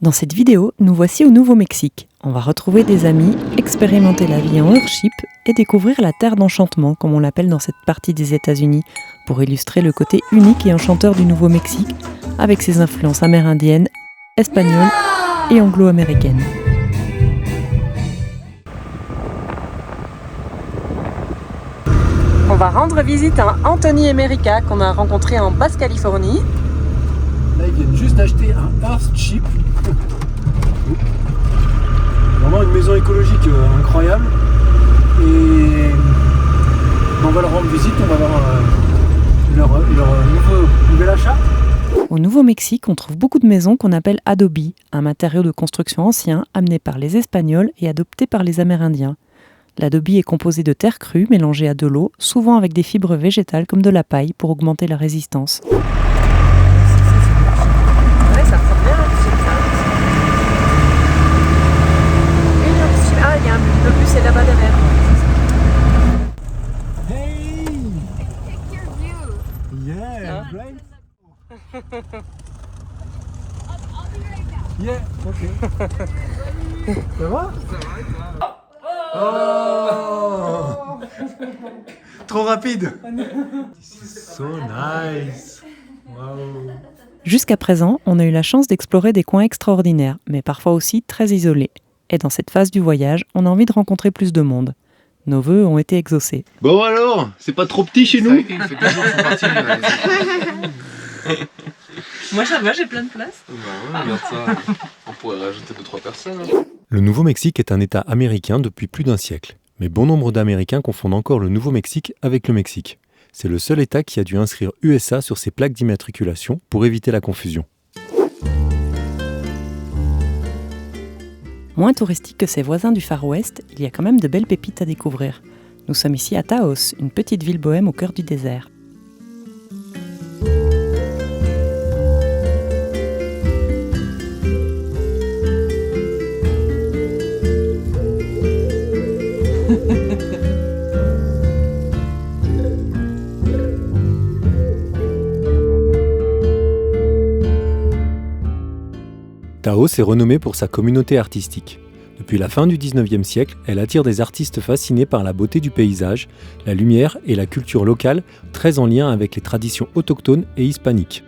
Dans cette vidéo, nous voici au Nouveau-Mexique. On va retrouver des amis, expérimenter la vie en Earthship et découvrir la terre d'enchantement, comme on l'appelle dans cette partie des États-Unis, pour illustrer le côté unique et enchanteur du Nouveau-Mexique, avec ses influences amérindiennes, espagnoles et anglo-américaines. On va rendre visite à Anthony et Merica qu'on a rencontrés en Basse-Californie. Là, ils viennent juste d'acheter un Earthship. Vraiment une maison écologique incroyable. Et on va leur rendre visite, on va voir leur nouvel achat. Au Nouveau-Mexique, on trouve beaucoup de maisons qu'on appelle adobe, un matériau de construction ancien amené par les Espagnols et adopté par les Amérindiens. L'adobe est composé de terre crue mélangée à de l'eau, souvent avec des fibres végétales comme de la paille pour augmenter la résistance. Il y a un peu plus, c'est là-bas derrière. Hey! Take your view. Yeah, great. I'll be right back. Yeah, ok. Ça va? Oh! Trop rapide! So nice! Wow! Jusqu'à présent, on a eu la chance d'explorer des coins extraordinaires, mais parfois aussi très isolés. Et dans cette phase du voyage, on a envie de rencontrer plus de monde. Nos vœux ont été exaucés. Bon alors, c'est pas trop petit chez nous? Il fait 2 jours que je suis parti. Moi ça va, j'ai plein de place. Bah ouais, regarde ça. On pourrait rajouter 2-3 personnes. Le Nouveau-Mexique est un État américain depuis plus d'un siècle. Mais bon nombre d'Américains confondent encore le Nouveau-Mexique avec le Mexique. C'est le seul État qui a dû inscrire USA sur ses plaques d'immatriculation pour éviter la confusion. Moins touristique que ses voisins du Far West, il y a quand même de belles pépites à découvrir. Nous sommes ici à Taos, une petite ville bohème au cœur du désert. Taos est renommée pour sa communauté artistique. Depuis la fin du 19e siècle, elle attire des artistes fascinés par la beauté du paysage, la lumière et la culture locale, très en lien avec les traditions autochtones et hispaniques.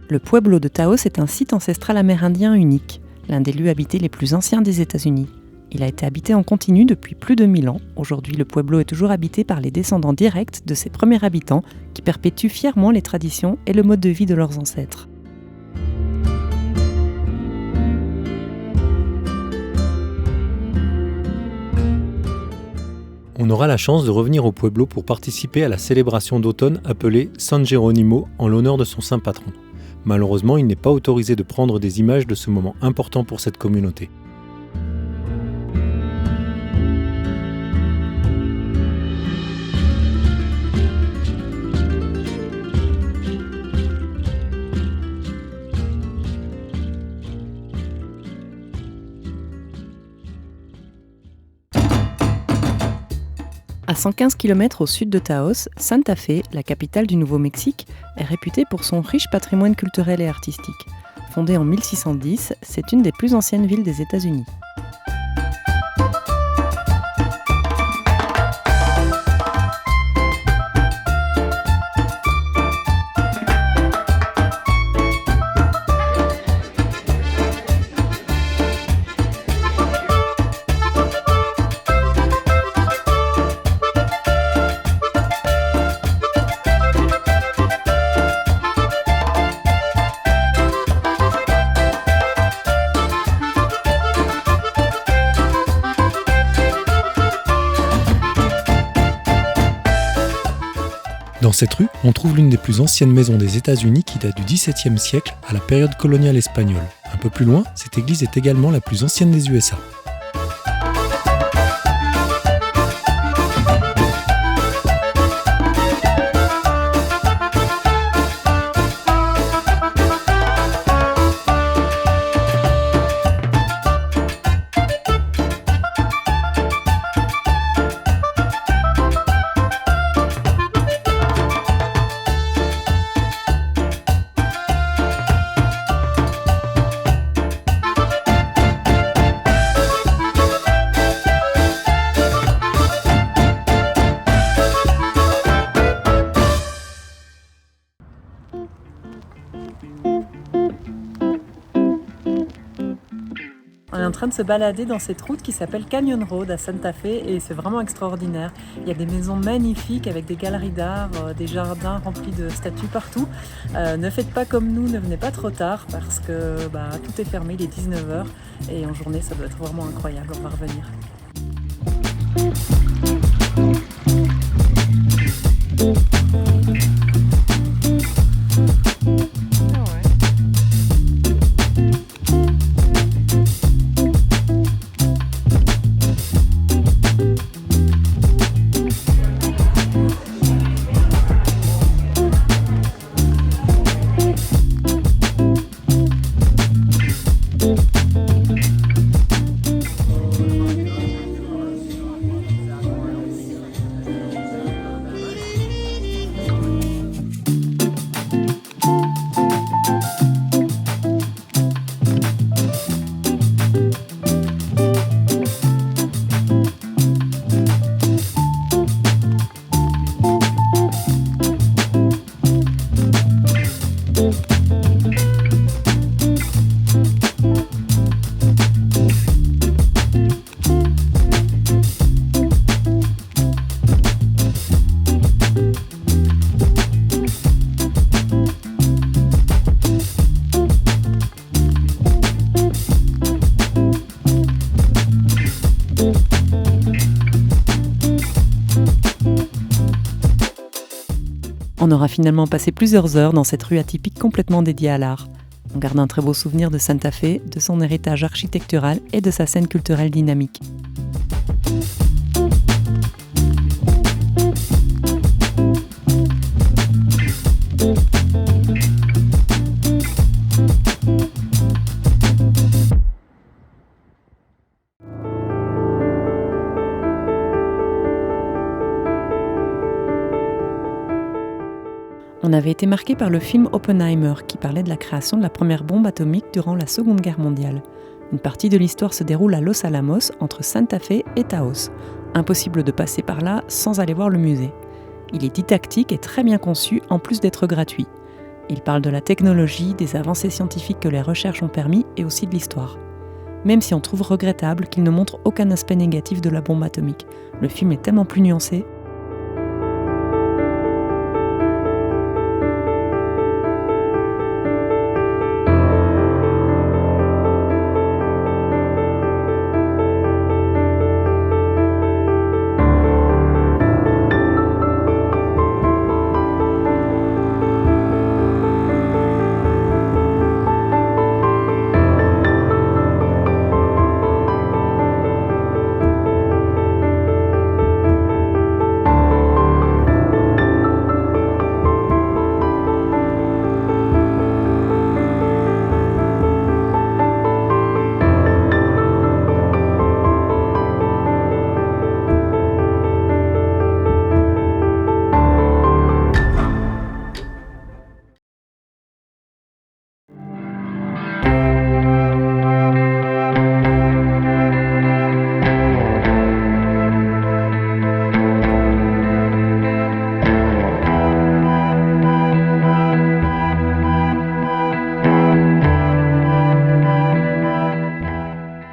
Le Pueblo de Taos est un site ancestral amérindien unique, l'un des lieux habités les plus anciens des États-Unis. Il a été habité en continu depuis plus de 1000 ans. Aujourd'hui, le Pueblo est toujours habité par les descendants directs de ses premiers habitants qui perpétuent fièrement les traditions et le mode de vie de leurs ancêtres. On aura la chance de revenir au Pueblo pour participer à la célébration d'automne appelée San Jerónimo en l'honneur de son saint patron. Malheureusement, il n'est pas autorisé de prendre des images de ce moment important pour cette communauté. À 115 km au sud de Taos, Santa Fe, la capitale du Nouveau-Mexique, est réputée pour son riche patrimoine culturel et artistique. Fondée en 1610, c'est une des plus anciennes villes des États-Unis. Dans cette rue, on trouve l'une des plus anciennes maisons des États-Unis qui date du XVIIe siècle à la période coloniale espagnole. Un peu plus loin, cette église est également la plus ancienne des USA. train de se balader dans cette route qui s'appelle Canyon Road à Santa Fe et c'est vraiment extraordinaire. Il y a des maisons magnifiques avec des galeries d'art, des jardins remplis de statues partout. Ne faites pas comme nous, ne venez pas trop tard parce que tout est fermé, il est 19h et en journée ça doit être vraiment incroyable, on va revenir. On aura finalement passé plusieurs heures dans cette rue atypique complètement dédiée à l'art. On garde un très beau souvenir de Santa Fe, de son héritage architectural et de sa scène culturelle dynamique. On avait été marqué par le film Oppenheimer qui parlait de la création de la première bombe atomique durant la Seconde Guerre mondiale. Une partie de l'histoire se déroule à Los Alamos, entre Santa Fe et Taos. Impossible de passer par là sans aller voir le musée. Il est didactique et très bien conçu en plus d'être gratuit. Il parle de la technologie, des avancées scientifiques que les recherches ont permis et aussi de l'histoire. Même si on trouve regrettable qu'il ne montre aucun aspect négatif de la bombe atomique. Le film est tellement plus nuancé.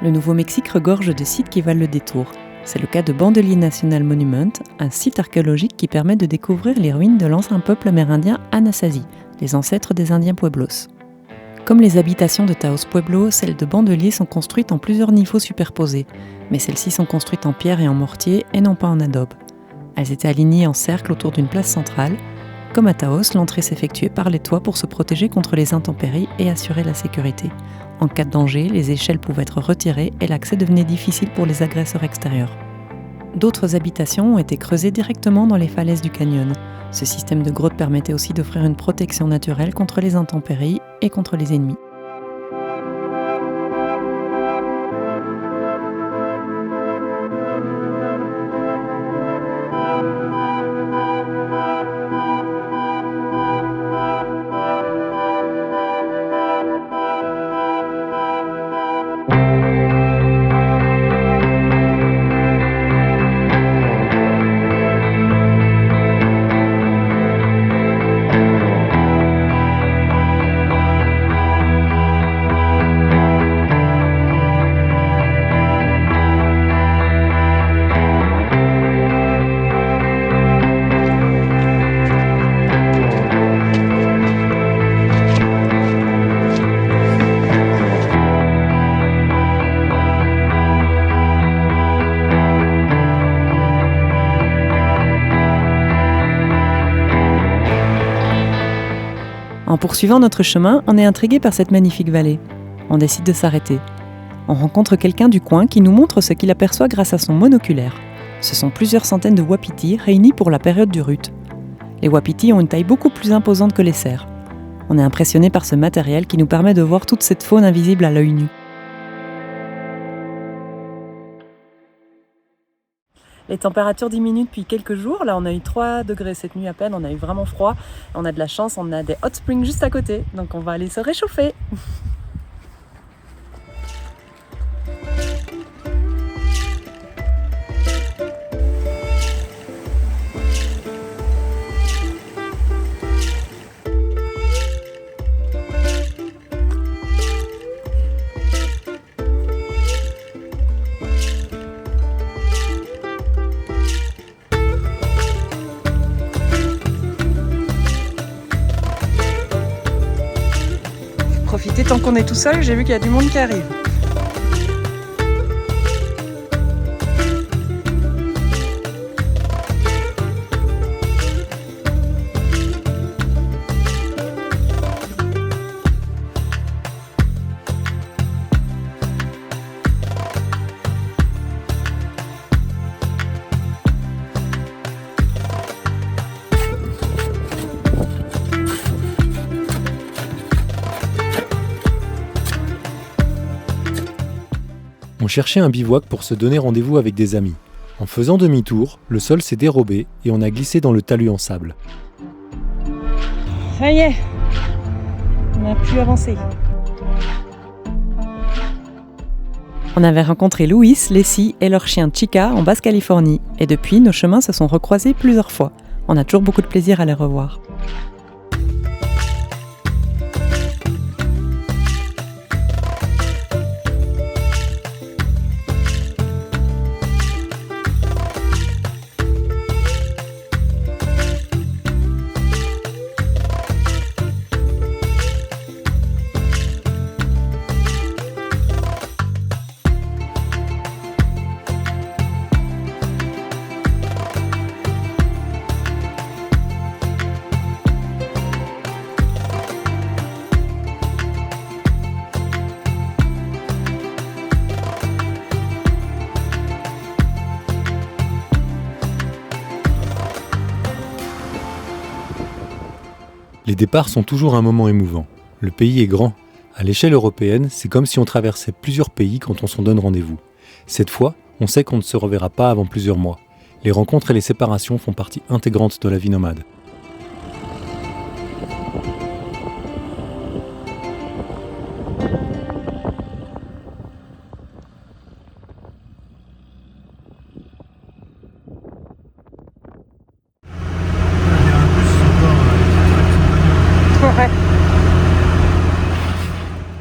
Le Nouveau-Mexique regorge de sites qui valent le détour. C'est le cas de Bandelier National Monument, un site archéologique qui permet de découvrir les ruines de l'ancien peuple amérindien Anasazi, les ancêtres des Indiens Pueblos. Comme les habitations de Taos Pueblo, celles de Bandelier sont construites en plusieurs niveaux superposés, mais celles-ci sont construites en pierre et en mortier et non pas en adobe. Elles étaient alignées en cercle autour d'une place centrale. Comme à Taos, l'entrée s'effectuait par les toits pour se protéger contre les intempéries et assurer la sécurité. En cas de danger, les échelles pouvaient être retirées et l'accès devenait difficile pour les agresseurs extérieurs. D'autres habitations ont été creusées directement dans les falaises du canyon. Ce système de grottes permettait aussi d'offrir une protection naturelle contre les intempéries et contre les ennemis. En poursuivant notre chemin, on est intrigué par cette magnifique vallée. On décide de s'arrêter. On rencontre quelqu'un du coin qui nous montre ce qu'il aperçoit grâce à son monoculaire. Ce sont plusieurs centaines de wapitis réunis pour la période du rut. Les wapitis ont une taille beaucoup plus imposante que les cerfs. On est impressionné par ce matériel qui nous permet de voir toute cette faune invisible à l'œil nu. Les températures diminuent depuis quelques jours. Là, on a eu 3 degrés cette nuit à peine. On a eu vraiment froid. On a de la chance, on a des hot springs juste à côté. Donc on va aller se réchauffer. Profitez tant qu'on est tout seul, j'ai vu qu'il y a du monde qui arrive. On cherchait un bivouac pour se donner rendez-vous avec des amis. En faisant demi-tour, le sol s'est dérobé et on a glissé dans le talus en sable. Ça y est, on a pu avancer. On avait rencontré Louis, Leslie et leur chien Chica en Basse-Californie. Et depuis, nos chemins se sont recroisés plusieurs fois. On a toujours beaucoup de plaisir à les revoir. Les départs sont toujours un moment émouvant. Le pays est grand. À l'échelle européenne, c'est comme si on traversait plusieurs pays quand on s'en donne rendez-vous. Cette fois, on sait qu'on ne se reverra pas avant plusieurs mois. Les rencontres et les séparations font partie intégrante de la vie nomade.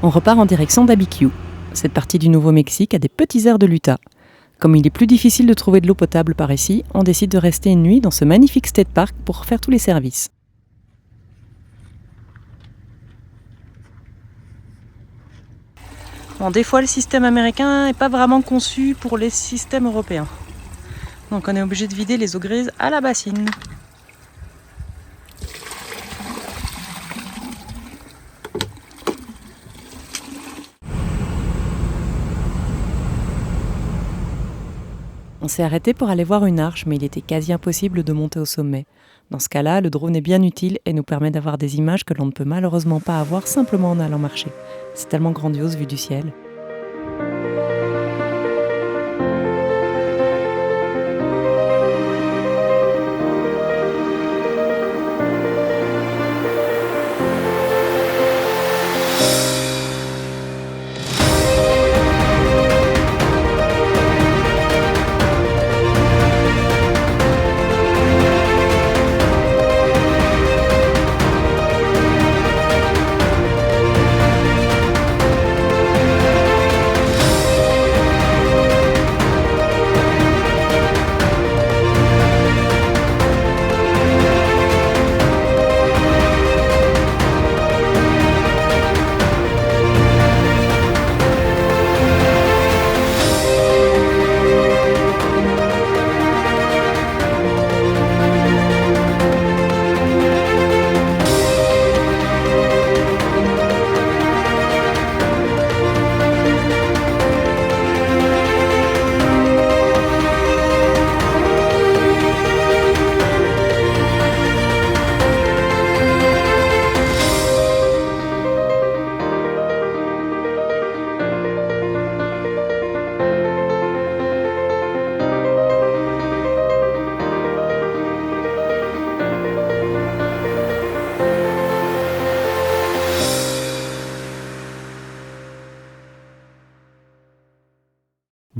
On repart en direction d'Abiquiu. Cette partie du Nouveau-Mexique a des petits airs de l'Utah. Comme il est plus difficile de trouver de l'eau potable par ici, on décide de rester une nuit dans ce magnifique state park pour faire tous les services. Bon, des fois, le système américain n'est pas vraiment conçu pour les systèmes européens. Donc on est obligé de vider les eaux grises à la bassine. On s'est arrêté pour aller voir une arche, mais il était quasi impossible de monter au sommet. Dans ce cas-là, le drone est bien utile et nous permet d'avoir des images que l'on ne peut malheureusement pas avoir simplement en allant marcher. C'est tellement grandiose vu du ciel.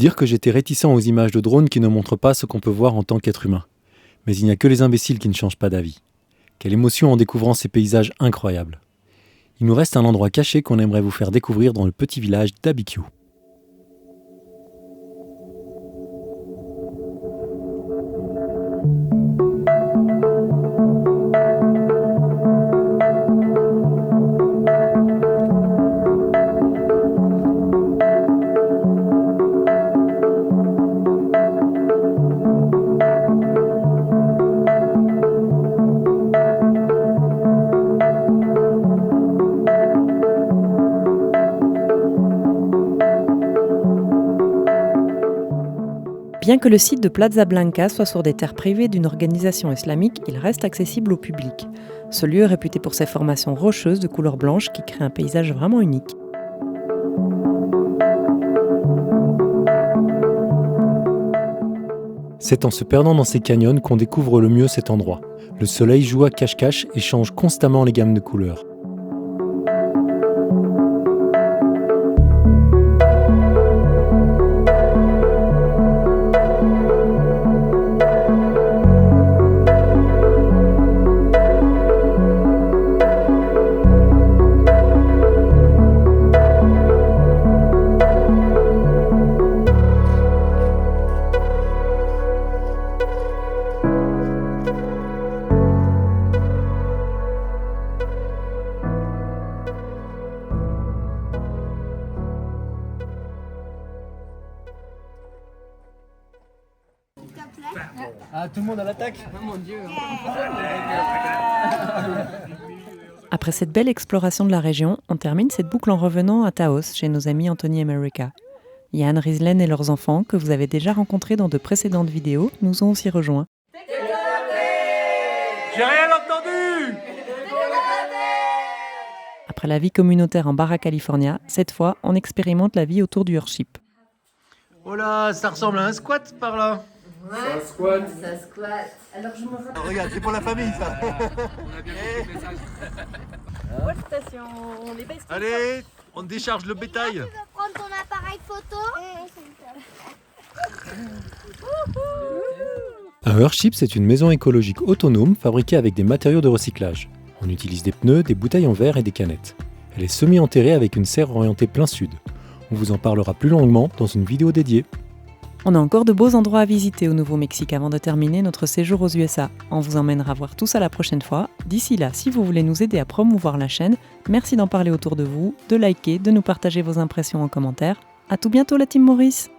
dire que j'étais réticent aux images de drones qui ne montrent pas ce qu'on peut voir en tant qu'être humain. Mais il n'y a que les imbéciles qui ne changent pas d'avis. Quelle émotion en découvrant ces paysages incroyables. Il nous reste un endroit caché qu'on aimerait vous faire découvrir dans le petit village d'Abiquiu. Bien que le site de Plaza Blanca soit sur des terres privées d'une organisation islamique, il reste accessible au public. Ce lieu est réputé pour ses formations rocheuses de couleur blanche qui créent un paysage vraiment unique. C'est en se perdant dans ces canyons qu'on découvre le mieux cet endroit. Le soleil joue à cache-cache et change constamment les gammes de couleurs. Ah, tout le monde à l'attaque. Après cette belle exploration de la région, on termine cette boucle en revenant à Taos, chez nos amis Anthony et Marika. Yann, Rizlen et leurs enfants, que vous avez déjà rencontrés dans de précédentes vidéos, nous ont aussi rejoints. J'ai rien entendu. Après la vie communautaire en Baja California, cette fois, on expérimente la vie autour du Earthship. Oh là, ça ressemble à un squat par là. Ça squatte. Ça squatte. Alors je me rappelle. Regarde, c'est pour la famille ça. Station, les besties. Allez, on décharge le bétail. Prendre ton appareil photo. Un Earthship, c'est une maison écologique autonome fabriquée avec des matériaux de recyclage. On utilise des pneus, des bouteilles en verre et des canettes. Elle est semi-enterrée avec une serre orientée plein sud. On vous en parlera plus longuement dans une vidéo dédiée. On a encore de beaux endroits à visiter au Nouveau-Mexique avant de terminer notre séjour aux USA. On vous emmènera voir tout ça la prochaine fois. D'ici là, si vous voulez nous aider à promouvoir la chaîne, merci d'en parler autour de vous, de liker, de nous partager vos impressions en commentaire. À tout bientôt la Team Maurice!